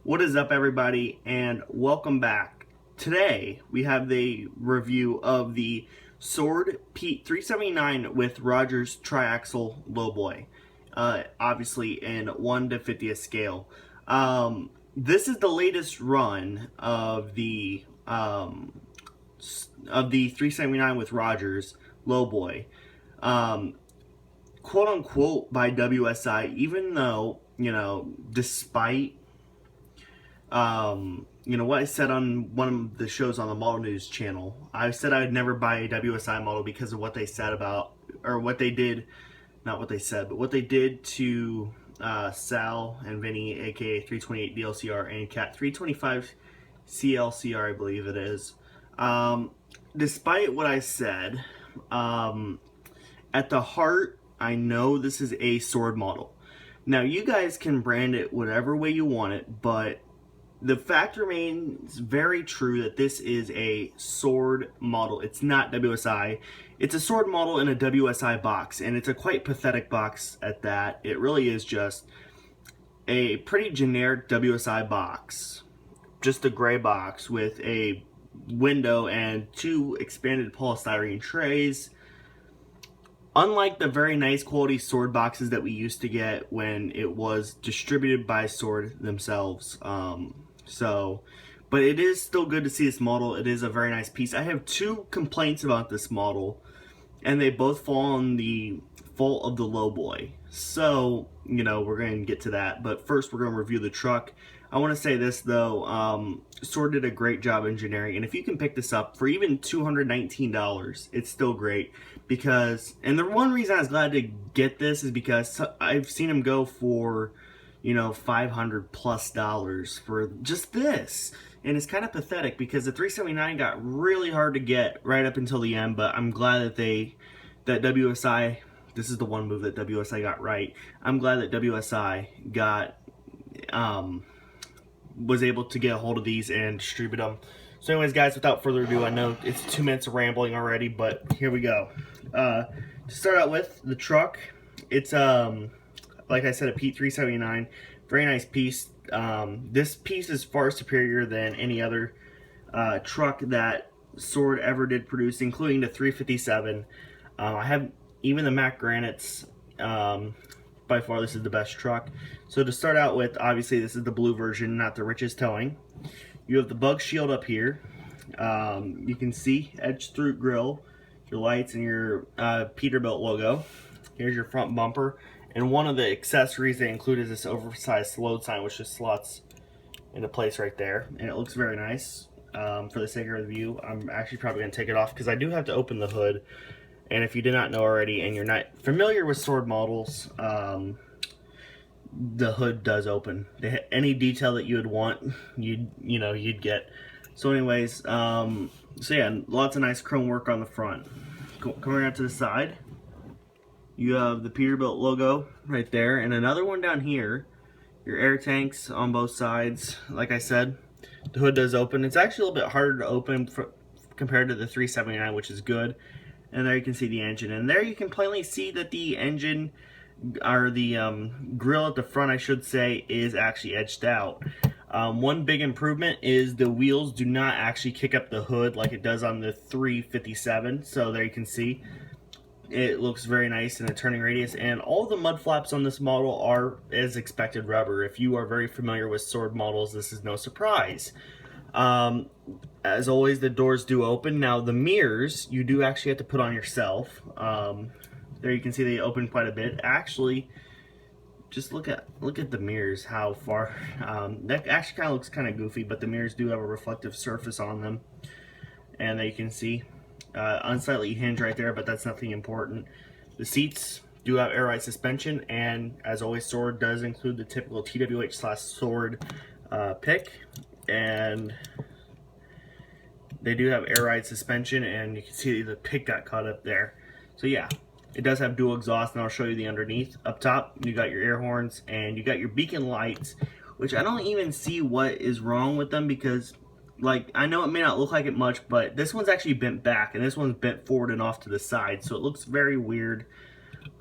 What is up, everybody, and welcome back. Today we have the review of the Sword Pete 379 with Rodgers triaxle lowboy, obviously in 1 to 50th scale. This is the latest run of the 379 with Rodgers lowboy, quote unquote by WSI. Even though, despite what I said on one of the shows on the Model News channel, I said I would never buy a WSI model because of what they said about, or what they did, not what they said, but what they did to Sal and Vinny, aka 328 DLCR and Cat 325 CLCR, I believe it is. Despite what I said, at the heart, I know this is a sword model. Now, you guys can brand it whatever way you want it, but the fact remains very true that this is a sword model. It's not WSI. It's a sword model in a WSI box, and it's a quite pathetic box at that. It really is just a pretty generic WSI box. Just a gray box with a window and 2 expanded polystyrene trays. Unlike the very nice quality sword boxes that we used to get when it was distributed by Sword themselves. But it is still good to see this model. It is a very nice piece. I have 2 complaints about this model, and they both fall on the fault of the lowboy. So, we're going to get to that. But first, we're going to review the truck. I want to say this, though. Sword did a great job engineering. And if you can pick this up for even $219, it's still great. Because, and the one reason I was glad to get this is because I've seen them go for, $500+ for just this. And it's kind of pathetic because the 379 got really hard to get right up until the end. But I'm glad that WSI, this is the one move that WSI got right. I'm glad that WSI was able to get a hold of these and distribute them. So anyways, guys, without further ado, I know it's 2 minutes of rambling already, but here we go. To start out with, the truck, it's like I said, a Pete 379, very nice piece. This piece is far superior than any other truck that Sword ever did produce, including the 357. I have even the Mac Granites. By far, this is the best truck. So to start out with, obviously this is the blue version, not the richest towing. You have the bug shield up here. You can see edge through grill, your lights, and your Peterbilt logo. Here's your front bumper. And one of the accessories they include is this oversized load sign, which just slots into place right there. And it looks very nice. For the sake of review, I'm actually probably going to take it off because I do have to open the hood. And if you did not know already and you're not familiar with sword models, the hood does open. Any detail that you would want, you'd get. So anyways, so yeah, lots of nice chrome work on the front. Coming out to the side, you have the Peterbilt logo right there, and another one down here. Your air tanks on both sides. Like I said, the hood does open. It's actually a little bit harder to open compared to the 379, which is good. And there you can see the engine. And there you can plainly see that the engine, or the grill at the front, I should say, is actually edged out. One big improvement is the wheels do not actually kick up the hood like it does on the 357. So there you can see. It looks very nice in the turning radius. And all the mud flaps on this model are, as expected, rubber. If you are very familiar with sword models, this is no surprise. As always, the doors do open. Now the mirrors you do actually have to put on yourself. There you can see they open quite a bit. Actually, just look at the mirrors, how far. That actually kind of looks kind of goofy, but the mirrors do have a reflective surface on them. And there you can see unsightly hinge right there, but that's nothing important. The seats do have air ride suspension, and as always, Sword does include the typical TWH/Sword pick. And they do have air ride suspension, and you can see the pick got caught up there. So yeah, it does have dual exhaust, and I'll show you the underneath. Up top, you got your air horns, and you got your beacon lights, which I don't even see what is wrong with them, because, like, I know it may not look like it much, but this one's actually bent back, and this one's bent forward and off to the side, so it looks very weird.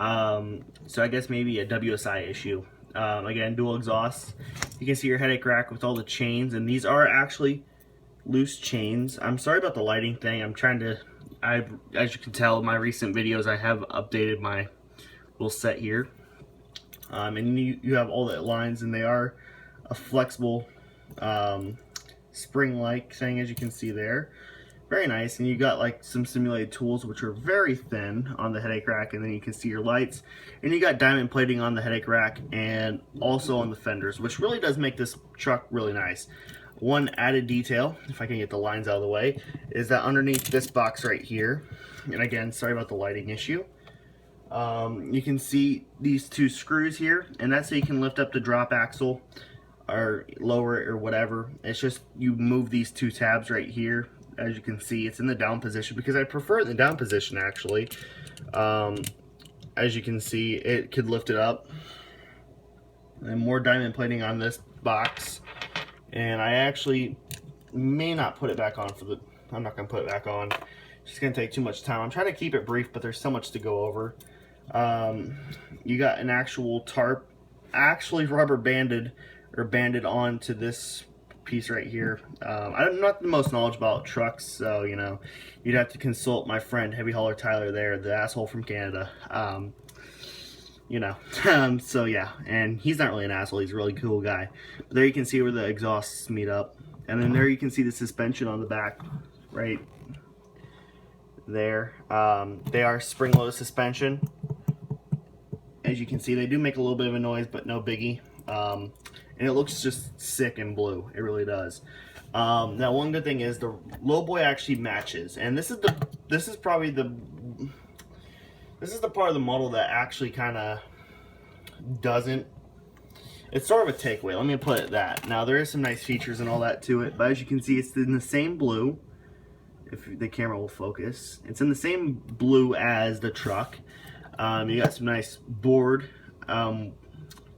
So I guess maybe a WSI issue. Again, dual exhausts. You can see your headache rack with all the chains, and these are actually loose chains. I'm sorry about the lighting thing. I'm trying to, as you can tell in my recent videos, I have updated my little set here. And you have all the lines, and they are a flexible spring-like thing, as you can see there. Very nice. And you got like some simulated tools, which are very thin on the headache rack, and then you can see your lights. And you got diamond plating on the headache rack and also on the fenders, which really does make this truck really nice. One added detail, if I can get the lines out of the way, is that underneath this box right here, and again, sorry about the lighting issue, you can see these two screws here, and that's so you can lift up the drop axle or lower it or whatever. It's just you move these two tabs right here. As you can see, it's in the down position because I prefer it in the down position actually. As you can see, it could lift it up. And more diamond plating on this box. And I actually may not put it back on I'm not gonna put it back on. It's just gonna take too much time. I'm trying to keep it brief, but there's so much to go over. You got an actual tarp, actually rubber banded or banded onto this piece right here. I'm not the most knowledgeable about trucks, so you know, you'd have to consult my friend Heavy Hauler Tyler there, the asshole from Canada. You know, so yeah, and he's not really an asshole, he's a really cool guy. But there you can see where the exhausts meet up, and then there you can see the suspension on the back right there. They are spring-loaded suspension. As you can see, they do make a little bit of a noise, but no biggie. And it looks just sick in blue. It really does. Now, one good thing is the Lowboy actually matches, and this is probably the part of the model that actually kind of doesn't. It's sort of a takeaway. Let me put it that. Now, there is some nice features and all that to it, but as you can see, it's in the same blue. If the camera will focus, it's in the same blue as the truck. You got some nice board,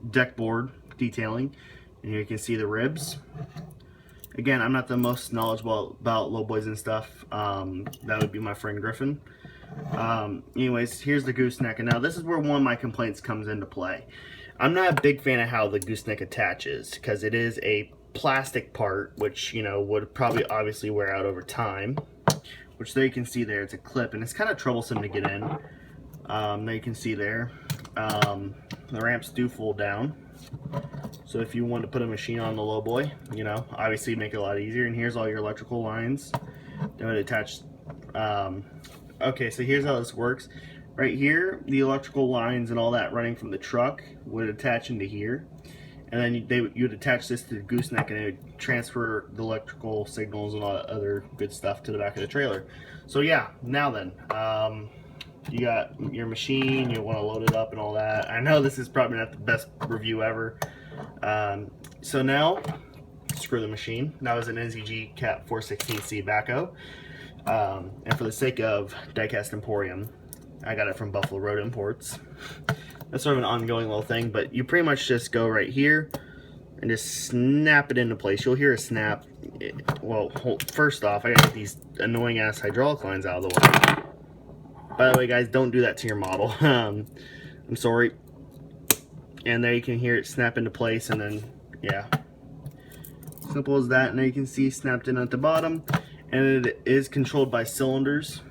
deck board detailing, and here you can see the ribs. Again, I'm not the most knowledgeable about Lowboys and stuff. That would be my friend Griffin. Anyways, here's the gooseneck, and now this is where one of my complaints comes into play. I'm not a big fan of how the gooseneck attaches, because it is a plastic part, which, you know, would probably obviously wear out over time. Which there you can see there, it's a clip, and it's kind of troublesome to get in. There you can see there, the ramps do fold down. So if you want to put a machine on the Lowboy, you know, obviously make it a lot easier. And here's all your electrical lines. They would attach. Okay, so here's how this works. Right here, the electrical lines and all that running from the truck would attach into here, and then you would attach this to the gooseneck, and it would transfer the electrical signals and all that other good stuff to the back of the trailer. So yeah, now then, you got your machine, you want to load it up and all that. I know this is probably not the best review ever. So now, screw the machine. That was an NZG Cat 416C backhoe. And for the sake of Diecast Emporium, I got it from Buffalo Road Imports. That's sort of an ongoing little thing, but you pretty much just go right here and just snap it into place. You'll hear a snap. Well, first off, I gotta get these annoying ass hydraulic lines out of the way. By the way, guys, don't do that to your model. I'm sorry. And there you can hear it snap into place, and then, yeah. Simple as that. And there you can see snapped in at the bottom. And it is controlled by cylinders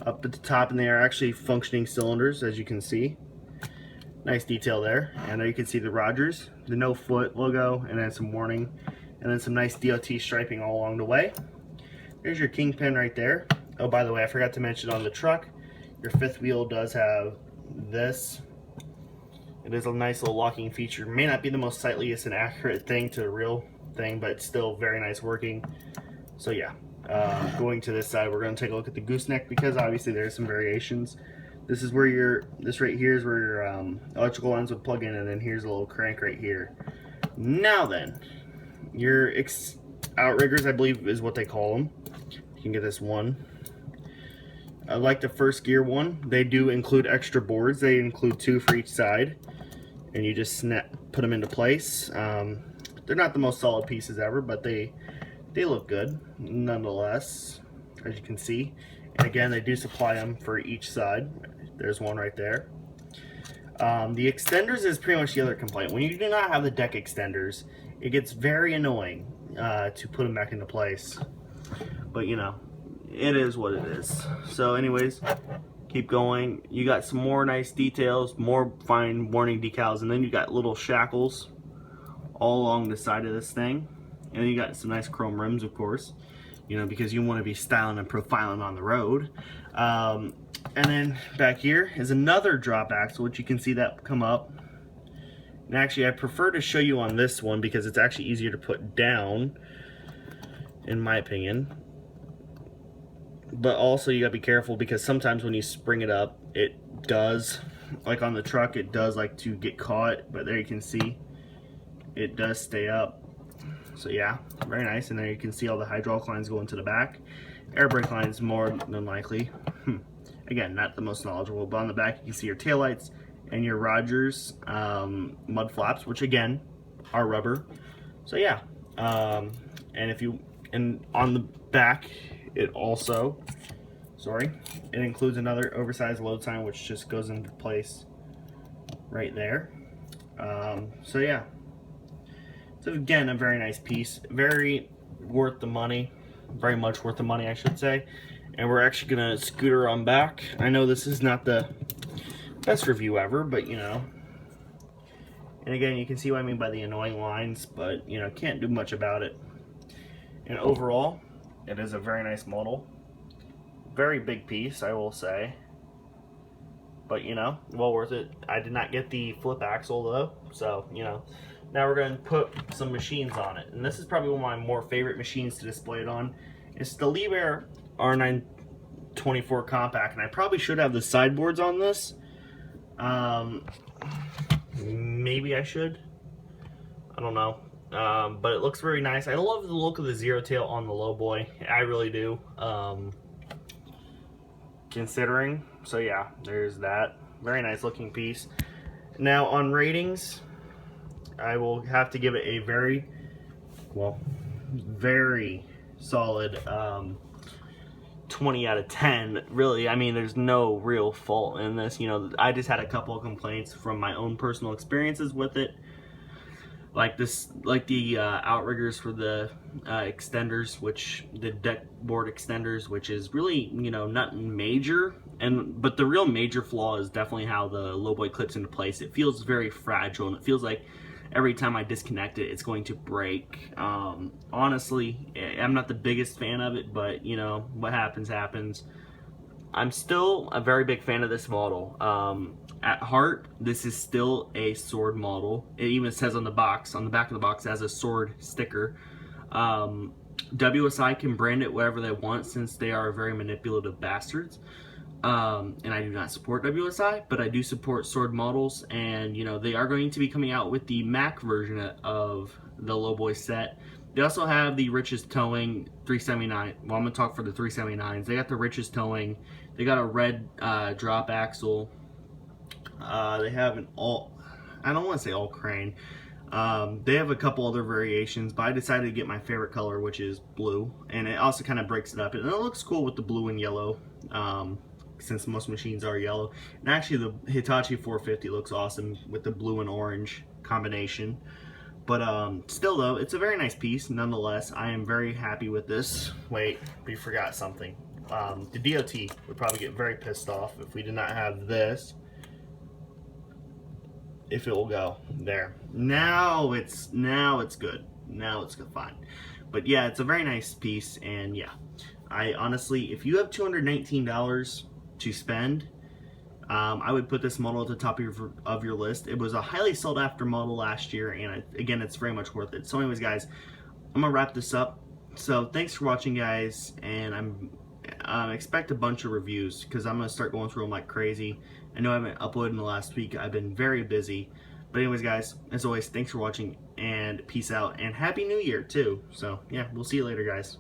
up at the top, and they are actually functioning cylinders, as you can see. Nice detail there. And there you can see the Rodgers, the no foot logo, and then some warning, and then some nice DOT striping all along the way. There's your kingpin right there. Oh, by the way, I forgot to mention on the truck, your fifth wheel does have this. It is a nice little locking feature. May not be the most sightliest and accurate thing to the real thing, but it's still very nice working. So yeah, going to this side, we're going to take a look at the gooseneck, because obviously there's some variations. This is where this right here is where your electrical lines would plug in, and then here's a little crank right here. Now then, your outriggers, I believe is what they call them. You can get this one. I like the first gear one. They do include extra boards. They include 2 for each side, and you just put them into place. They're not the most solid pieces ever, but they look good nonetheless, as you can see. And again, they do supply them for each side. There's one right there. The extenders is pretty much the other complaint. When you do not have the deck extenders, it gets very annoying to put them back into place. But you know, it is what it is. So anyways, keep going. You got some more nice details, more fine warning decals, and then you got little shackles all along the side of this thing. And then you got some nice chrome rims, of course, you know, because you want to be styling and profiling on the road. And then back here is another drop axle, which you can see that come up. And actually, I prefer to show you on this one because it's actually easier to put down, in my opinion. But also, you gotta be careful because sometimes when you spring it up, it does, like on the truck, it does like to get caught. But there you can see, it does stay up. So yeah, very nice. And there you can see all the hydraulic lines going to the back. Air brake lines more than likely. Again, not the most knowledgeable, but on the back you can see your taillights and your Rodgers mud flaps, which again are rubber. So yeah, and on the back it also, it includes another oversized load sign which just goes into place right there. So yeah, so again, a very nice piece, very worth the money, very much worth the money I should say. And we're actually gonna scooter on back. I know this is not the best review ever, but you know. And again, you can see what I mean by the annoying lines, but you know, can't do much about it. And overall, it is a very nice model. Very big piece, I will say. But you know, well worth it. I did not get the flip axle though, so you know. Now we're gonna put some machines on it. And this is probably one of my more favorite machines to display it on. It's the Liebherr R924 Compact, and I probably should have the sideboards on this. Maybe I should. I don't know. But it looks very nice. I love the look of the zero tail on the Lowboy. I really do. Considering. So yeah, there's that. Very nice looking piece. Now on ratings, I will have to give it a very solid 20 out of 10. Really, I mean, there's no real fault in this. You know, I just had a couple of complaints from my own personal experiences with it, like the outriggers for the extenders, which the deck board extenders, which is really, you know, nothing major. But the real major flaw is definitely how the Lowboy clips into place. It feels very fragile, and it feels like every time I disconnect it, it's going to break. Honestly, I'm not the biggest fan of it, but you know, what happens, happens. I'm still a very big fan of this model. At heart, this is still a sword model. It even says on the box, on the back of the box, it has a sword sticker. WSI can brand it whatever they want since they are very manipulative bastards. And I do not support WSI, but I do support sword models, and you know, they are going to be coming out with the Mac version of the Lowboy set. They also have the Rich's Towing 379. Well, I'm gonna talk for the 379s. They got the Rich's Towing. They got a red drop axle. They have an I don't want to say all crane. They have a couple other variations, but I decided to get my favorite color, which is blue, and it also kind of breaks it up, and it looks cool with the blue and yellow. Since most machines are yellow. And actually the Hitachi 450 looks awesome with the blue and orange combination. But still though, it's a very nice piece nonetheless. I am very happy with this. Wait, we forgot something. The DOT would probably get very pissed off if we did not have this. If it will go there. Now it's good. Now it's good, fine. But yeah, it's a very nice piece, and yeah. I honestly, if you have $219 to spend, I would put this model at the top of your list. It was a highly sought after model last year, and again, it's very much worth it. So anyways, guys, I'm gonna wrap this up. So thanks for watching, guys, and expect a bunch of reviews because I'm gonna start going through them like crazy. I know I haven't uploaded in the last week. I've been very busy. But anyways, guys, as always, thanks for watching, and peace out, and Happy New Year too. So yeah, we'll see you later, guys.